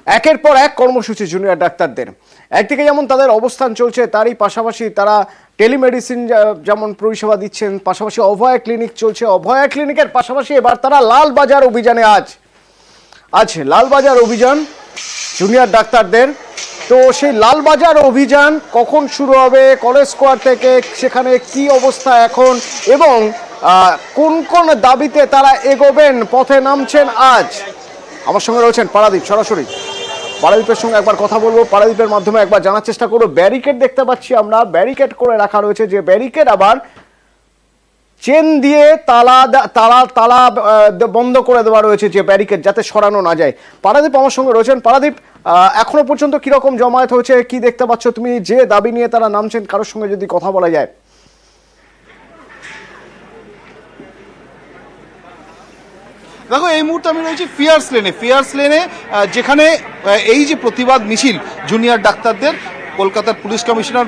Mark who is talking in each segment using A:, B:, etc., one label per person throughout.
A: একের পর এক কর্মসূচি জুনিয়র ডাক্তারদের। একদিকে যেমন তাদের অবস্থান চলছে, তারই পাশাপাশি তারা টেলিমেডিসিন যেমন পরিষেবা দিচ্ছেন, পাশাপাশি অভয়া ক্লিনিক চলছে। অভয়া ক্লিনিকের পাশাপাশি এবার তারা লালবাজার অভিযানে আছে লালবাজার অভিযান জুনিয়র ডাক্তারদের। তো সেই লালবাজার অভিযান কখন শুরু হবে, কলেজ স্কোয়ার থেকে সেখানে কি অবস্থা এখন, এবং কোন কোন দাবিতে তারা এগোবেন, পথে নামছেন আজ। আমার সঙ্গে রয়েছেন পারাদীপ, সরাসরি পারাদীপের সঙ্গে একবার কথা বলবো, পারাদীপের মাধ্যমে একবার জানার চেষ্টা করবো। ব্যারিকেড দেখতে পাচ্ছি আমরা, ব্যারিকেড করে রাখা রয়েছে, যে ব্যারিকেড আবার চেন দিয়ে তালা বন্ধ করে দেওয়া রয়েছে, যে ব্যারিকেড যাতে সরানো না যায়। পারাদীপ আমার সঙ্গে রয়েছেন। পারাদীপ, এখনো পর্যন্ত কিরকম জমায়েত হয়েছে, কি দেখতে পাচ্ছ তুমি, যে দাবি নিয়ে তারা নামছেন, কারোর সঙ্গে যদি কথা বলা যায়?
B: দেখো, এই মুহূর্তে আমি রয়েছি ফিয়ার্স লেনে, যেখানে এই যে প্রতিবাদ মিছিল জুনিয়র ডাক্তারদের, কলকাতার পুলিশ কমিশনার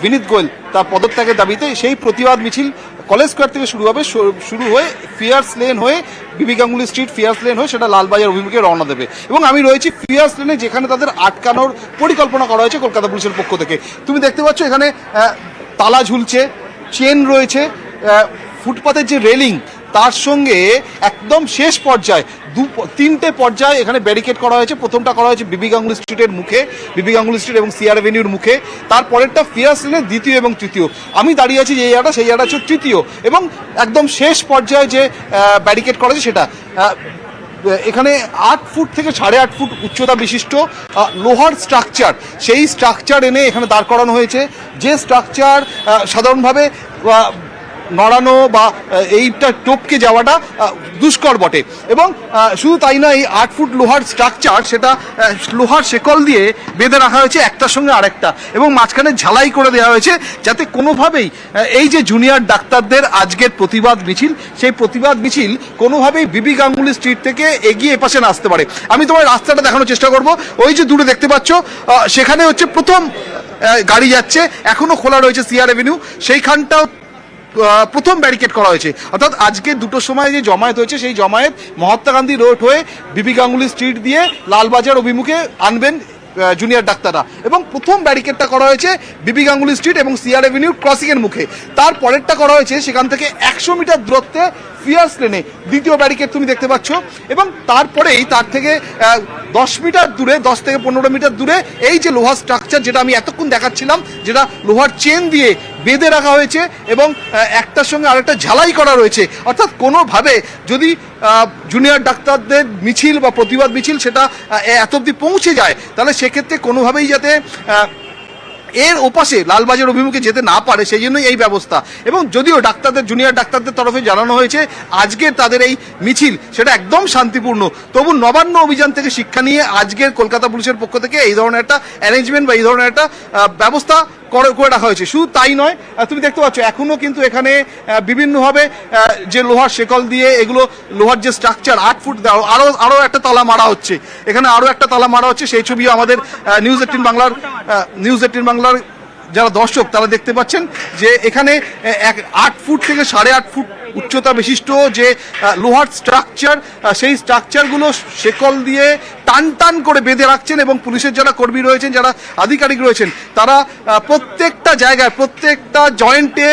B: বিনীত গোয়েল তার পদত্যাগের দাবিতে, সেই প্রতিবাদ মিছিল কলেজ স্কোয়ার থেকে শুরু হয়ে ফিয়ার্স লেন হয়ে বিবি গাঙ্গুলি স্ট্রিট, ফিয়ার্স লেন হয়ে সেটা লালবাজার অভিমুখে রওনা দেবে। এবং আমি রয়েছি ফিয়ার্স লেনে, যেখানে তাদের আটকানোর পরিকল্পনা করা হয়েছে কলকাতা পুলিশের পক্ষ থেকে। তুমি দেখতে পাচ্ছ এখানে তালা ঝুলছে, চেন রয়েছে, ফুটপাতের যে রেলিং তার সঙ্গে একদম শেষ পর্যায়ে তিনটে পর্যায়ে এখানে ব্যারিকেড করা হয়েছে। প্রথমটা করা হয়েছে বিবি গাঙ্গুলি স্ট্রিটের মুখে, বিবি গাঙ্গুলি স্ট্রিট এবং সিআর এভিনিউর মুখে। তারপরেরটা ফিয়ার্স লেনের দ্বিতীয় এবং তৃতীয়। আমি দাঁড়িয়ে আছি যে জায়গাটা, সেই জায়গাটা হচ্ছে তৃতীয়, এবং একদম শেষ পর্যায়ে যে ব্যারিকেড করা হয়েছে সেটা। এখানে 8 ফুট থেকে 8.5 ফুট উচ্চতা বিশিষ্ট লোহার স্ট্রাকচার, সেই স্ট্রাকচার এনে এখানে দাঁড় করানো হয়েছে। যে স্ট্রাকচার সাধারণভাবে নড়ানো বা এইটা টপকে যাওয়াটা দুষ্কর বটে। এবং শুধু তাই নয়, এই 8 ফুট লোহার স্ট্রাকচার, সেটা লোহার শেকল দিয়ে বেঁধে রাখা হয়েছে একটার সঙ্গে আরেকটা, এবং মাঝখানে ঝালাই করে দেওয়া হয়েছে যাতে কোনোভাবেই এই যে জুনিয়র ডাক্তারদের আজকের প্রতিবাদ মিছিল, সেই প্রতিবাদ মিছিল কোনোভাবেই বিবি গাঙ্গুলি স্ট্রিট থেকে এগিয়ে এপাশে না আসতে পারে। আমি তোমার রাস্তাটা দেখানোর চেষ্টা করব। ওই যে দূরে দেখতে পাচ্ছ, সেখানে হচ্ছে প্রথম গাড়ি যাচ্ছে, এখনো খোলা রয়েছে সিআর এভিনিউ, সেইখানটাও প্রথম ব্যারিকেড করা হয়েছে। অর্থাৎ আজকে 2টোর সময় যে জমায়েত হয়েছে, সেই জমায়েত মহাত্মা গান্ধী রোড হয়ে বিবি গাঙ্গুলি স্ট্রিট দিয়ে লালবাজার অভিমুখে আনবেন জুনিয়র ডাক্তাররা। এবং প্রথম ব্যারিকেডটা করা হয়েছে বিবি গাঙ্গুলি স্ট্রিট এবং সিআর এভিনিউ ক্রসিংয়ের মুখে। তারপরেরটা করা হয়েছে সেখান থেকে 100 মিটার দূরত্বে ফিয়ার্স লেনে, দ্বিতীয় ব্যারিকেড তুমি দেখতে পাচ্ছ। এবং তারপরেই তার থেকে 10 মিটার দূরে, 10 থেকে 15 মিটার দূরে এই যে লোহার স্ট্রাকচার, যেটা আমি এতক্ষণ দেখাচ্ছিলাম, যেটা লোহার চেন দিয়ে বেঁধে রাখা হয়েছে এবং একটার সঙ্গে আরেকটা ঝালাই করা রয়েছে। অর্থাৎ কোনোভাবে যদি জুনিয়র ডাক্তারদের মিছিল বা প্রতিবাদ মিছিল সেটা এত অবধি পৌঁছে যায়, তাহলে সেক্ষেত্রে কোনোভাবেই যাতে এর ওপাশে লালবাজার অভিমুখে যেতে না পারে, সেই জন্যই এই ব্যবস্থা। এবং যদিও জুনিয়র ডাক্তারদের তরফে জানানো হয়েছে আজকের তাদের এই মিছিল সেটা একদম শান্তিপূর্ণ, তবু নবান্ন অভিযান থেকে শিক্ষা নিয়ে আজকের কলকাতা পুলিশের পক্ষ থেকে এই ধরনের একটা অ্যারেঞ্জমেন্ট বা এই ধরনের একটা ব্যবস্থা করে রাখা হয়েছে। শুধু তাই নয়, তুমি দেখতে পাচ্ছ এখনো কিন্তু এখানে বিভিন্নভাবে যে লোহার শেকল দিয়ে, এগুলো লোহার যে স্ট্রাকচার 8 ফুট, আরো একটা তালা মারা হচ্ছে, এখানে আরো একটা তালা মারা হচ্ছে। সেই ছবিও আমাদের নিউজ 18 বাংলার যারা দর্শক তারা দেখতে পাচ্ছেন, যে এখানে 8 ফুট থেকে 8.5 ফুট উচ্চতা বিশিষ্ট যে লোহার স্ট্রাকচার, সেই স্ট্রাকচারগুলো শেকল দিয়ে টান করে বেঁধে রাখছেন। এবং পুলিশের যারা কর্মী রয়েছেন, যারা আধিকারিক রয়েছেন, তারা প্রত্যেকটা জায়গায়, প্রত্যেকটা জয়েন্টে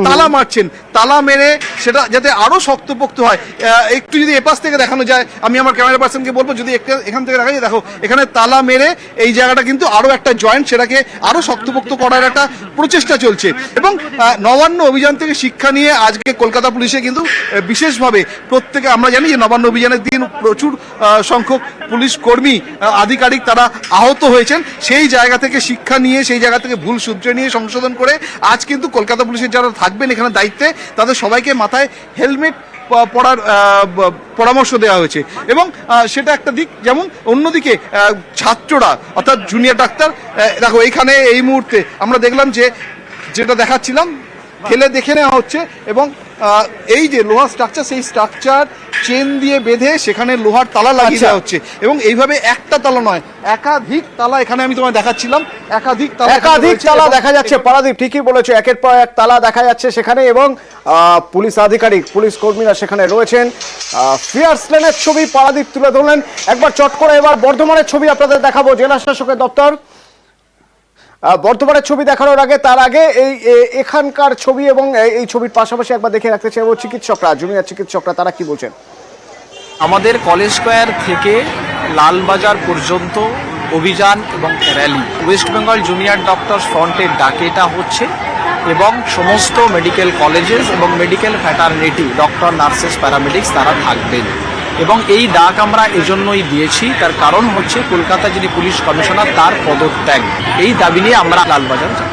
B: তালা মারছেন। তালা মেরে সেটা যাতে আরো শক্তপোক্ত হয়। একটু যদি এপাশ থেকে দেখানো যায়, আমি আমার ক্যামেরা পার্সনকে বলবো যদি এখান থেকে দেখা যায়, দেখো এখানে তালা মেরে এই জায়গাটা কিন্তু আরো একটা জয়েন্ট, সেটাকে আরো শক্তপোক্ত করার একটা প্রচেষ্টা চলছে। এবং নবান্ন অভিযান থেকে শিক্ষা নিয়ে আজকে কলকাতা পুলিশে কিন্তু বিশেষভাবে প্রত্যেকে, আমরা জানি যে নবান্ন অভিযানের দিন প্রচুর সংখ্যক পুলিশ কর্মী, আধিকারিক তারা আহত হয়েছেন। সেই জায়গা থেকে শিক্ষা নিয়ে, সেই জায়গা থেকে ভুল সূত্রে নিয়ে সংশোধন করে আজ কিন্তু কলকাতা পুলিশের যারা থাকবেন এখানে দায়িত্বে, তাদের সবাইকে মাথায় হেলমেট পরার পরামর্শ দেওয়া হয়েছে। এবং সেটা একটা দিক। যেমন অন্যদিকে ছাত্ররা, অর্থাৎ জুনিয়র ডাক্তার, দেখো এইখানে এই মুহূর্তে আমরা দেখলাম যে যেটা দেখাচ্ছিলাম, খেলে দেখে নেওয়া হচ্ছে এবং এই যে লোহার স্ট্রাকচার, সেই স্ট্রাকচার চেন দিয়ে বেঁধে সেখানে লোহার তালা লাগিয়ে
A: আচ্ছা।
B: দেওয়া হচ্ছে এবং এইভাবে একটা তালা নয়, একাধিক তালা এখানে আমি তোমায় দেখাচ্ছিলাম, একাধিক তালা এখানে
A: একাধিক
B: রয়েছে
A: তালা
B: এবং
A: দেখা যাচ্ছে। পারাদীপ ঠিকই বলেছো, একের পর এক তালা দেখা যাচ্ছে সেখানে এবং পুলিশ আধিকারিক, পুলিশ কর্মীরা সেখানে রয়েছেন। ফিয়ার্স লেনের ছবি পারাদীপ তুলে ধরলেন। একবার চট করে এবার বর্ধমানের ছবি আপনাদের দেখাবো, জেলা শাসকের দপ্তর। বর্ধমানের ছবি দেখানোর আগে তার আগে এখানকার ছবি এবং এই ছবির পাশাপাশি একবার দেখে রাখতে চাইবো চিকিৎসকরা, জুনিয়র চিকিৎসকরা তারা কি বলছেন।
C: আমাদের কলেজ স্কোয়ার থেকে লালবাজার পর্যন্ত অভিযান এবং rally West Bengal junior doctors ফ্রন্টের ডাকে এটা হচ্ছে এবং সমস্ত মেডিকেল কলেজেস এবং medical fraternity, doctor, nurses, paramedics তারা থাকবেন এবং এই ডাক আমরা এজন্যই দিয়েছি, তার কারণ হচ্ছে কলকাতা যিনি পুলিশ কমিশনার তার পদত্যাগ, এই দাবি নিয়ে আমরা লালবাজার যাব।